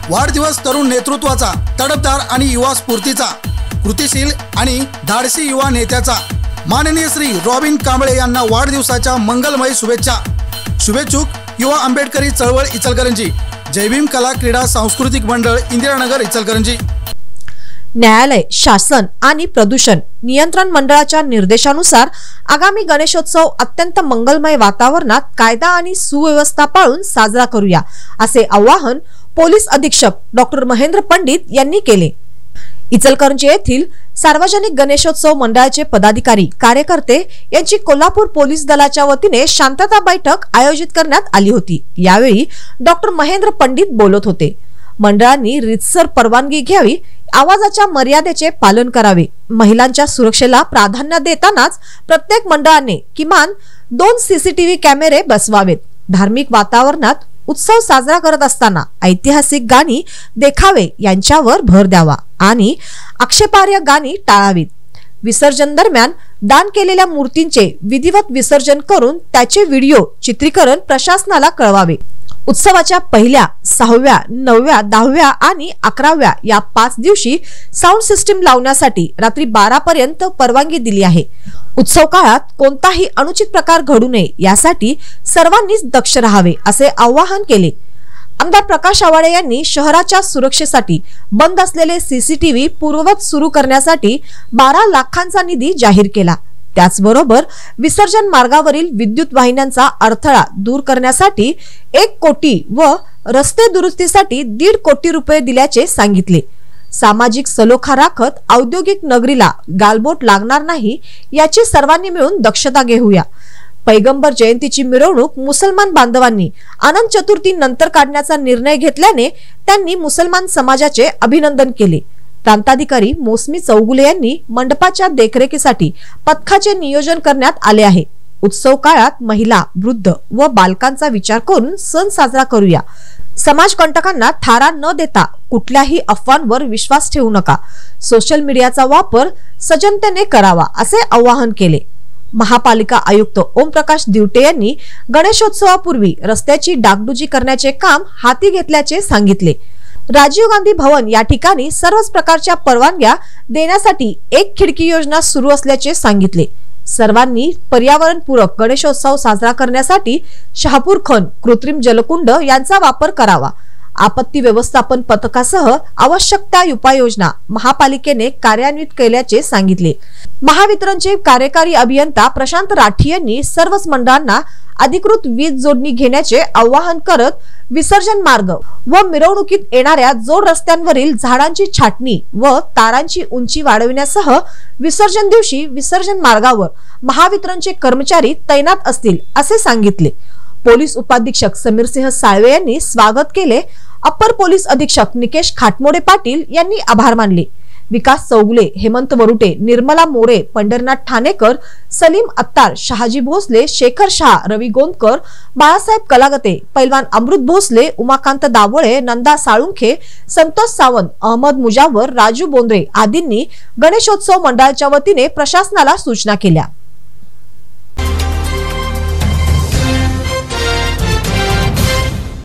वाढदिवस तरुण नेतृत्वाचा, तडफदार आणि युवा स्फूर्तीचा, कृतिशील आणि धाडसी युवा नेत्याचा माननीय श्री रॉबिन कांबळे यांना वाढदिवसाच्या मंगलमय शुभेच्छा। शुभेच्छुक युवा आंबेडकरी चळवळ इचलकरंजी, जय भीम कला क्रीडा सांस्कृतिक मंडळ इंदिरानगर इचलकरंजी। न्यायालय, शासन आणि प्रदूषण नियंत्रण मंडळाच्या निर्देशानुसार आगामी गणेशोत्सव अत्यंत मंगलमय वातावरणात कायदा आणि सुव्यवस्था पाळून साजरा करूया, असे आवाहन पोलीस अधीक्षक डॉक्टर महेंद्र पंडित यांनी केले। इचलकरंजी येथील सार्वजनिक गणेशोत्सव मंडळाचे पदाधिकारी, कार्यकर्ते यांची कोल्हापूर पोलीस दलाच्या वतीने शांतता बैठक आयोजित करण्यात आली होती। यावेळी डॉक्टर महेंद्र पंडित बोलत होते। मंडळांनी रितसर परवानगी घ्यावी, आवाजाच्या मर्यादेचे पालन करावे, महिलांच्या सुरक्षेला प्राधान्य देतानाच प्रत्येक मंडळाने किमान 2 सीसीटीव्ही कॅमेरे बसवावेत, धार्मिक वातावरणात उत्सव साजरा करत असताना ऐतिहासिक गाणी, देखावे यांच्यावर भर द्यावा आणि आक्षेपार्ह गाणी टाळावीत। विसर्जन दरम्यान दान केलेल्या मूर्तींचे विधिवत विसर्जन करून त्याचे व्हिडिओ चित्रीकरण प्रशासनाला कळवावे। उत्सवाच्या पहिल्या, 6व्या, 9व्या, 10व्या आणि 11व्या या 5 दिवशी साऊंड सिस्टीम लावण्यासाठी रात्री 12 पर्यंत परवानगी दिली आहे। उत्सव काळात कोणताही अनुचित प्रकार घडू नये यासाठी सर्वांनीच दक्ष राहावे, असे आवाहन केले। आमदार प्रकाश आवाडे यांनी शहराच्या सुरक्षेसाठी बंद असलेले सीसीटीव्ही पूर्ववत सुरू करण्यासाठी 12 लाखांचा निधी जाहीर केला। त्याचबरोबर विसर्जन मार्गावरील विद्युत वाहिन्यांचा अडथळा दूर करण्यासाठी 1 कोटी व रस्ते दुरुस्तीसाठी 1.5 कोटी रुपये दिल्याचे सांगितले। सामाजिक सलोखा राखत औद्योगिक नगरीला गालबोट लागणार नाही याची सर्वांनी मिळून दक्षता घेऊया। पैगंबर जयंतीची मिरवणूक मुसलमान बांधवांनी अनंत चतुर्थी नंतर काढण्याचा निर्णय घेतल्याने त्यांनी मुसलमान समाजाचे अभिनंदन केले। प्रांताधिकारी मोसमी चौगुले यांनी मंडपाच्या देखरेखीसाठी पथकाचे नियोजन करण्यात आले आहे। उत्सव काळात महिला, वृद्ध व बालकांचा विचार करून सण साजरा करूया। समाजकंटकांना थारा न देता कुठल्याही अफवांवर विश्वास ठेवू नका। सोशल मीडियाचा वापर सजनतेने करावा, असे आवाहन केले। महापालिका आयुक्त ओमप्रकाश दिवटे यांनी गणेशोत्सवापूर्वी रस्त्याची डागडुजी करण्याचे काम हाती घेतल्याचे सांगितले। राजीव गांधी भवन या ठिकाणी सर्वच प्रकारच्या परवानग्या देण्यासाठी 1 खिडकी योजना सुरू असल्याचे सांगितले। सर्वांनी पर्यावरणपूरक गणेशोत्सव साजरा करण्यासाठी शहापूर खण, कृत्रिम जलकुंड यांचा वापर करावा। आपत्ती व्यवस्थापन पथकासह आवश्यक त्या उपाययोजना महापालिकेने कार्यान्वित केल्याचे सांगितले। महावितरणचे कार्यकारी अभियंता प्रशांत राठी यांनी सर्वच मंडळांना अधिकृत वीज जोडणी घेण्याचे आवाहन करत विसर्जन मार्ग व मिरवणुकीत येणाऱ्या जोड रस्त्यांवरील झाडांची छाटणी व तारांची उंची वाढविण्यासह विसर्जन दिवशी विसर्जन मार्गावर महावितरणचे कर्मचारी तैनात असतील, असे सांगितले। पोलीस उपाधीक्षक समीरसिंह साळवे यांनी स्वागत केले। अप्पर पोलीस अधीक्षक निकेश खाटमोडे पाटील यांनी आभार मानले। विकास चौगुले, हेमंत वरुटे, निर्मला मोरे, पंढरनाथ ठाणेकर, सलीम अत्तार, शहाजी भोसले, शेखर शाह, रवी गोंदकर, बाळासाहेब कलागते, पैलवान अमृत भोसले, उमाकांत दावळे, नंदा साळुंखे, संतोष सावंत, अहमद मुजावर, राजू बोंद्रे आदींनी गणेशोत्सव मंडळाच्या वतीने प्रशासनाला सूचना केल्या।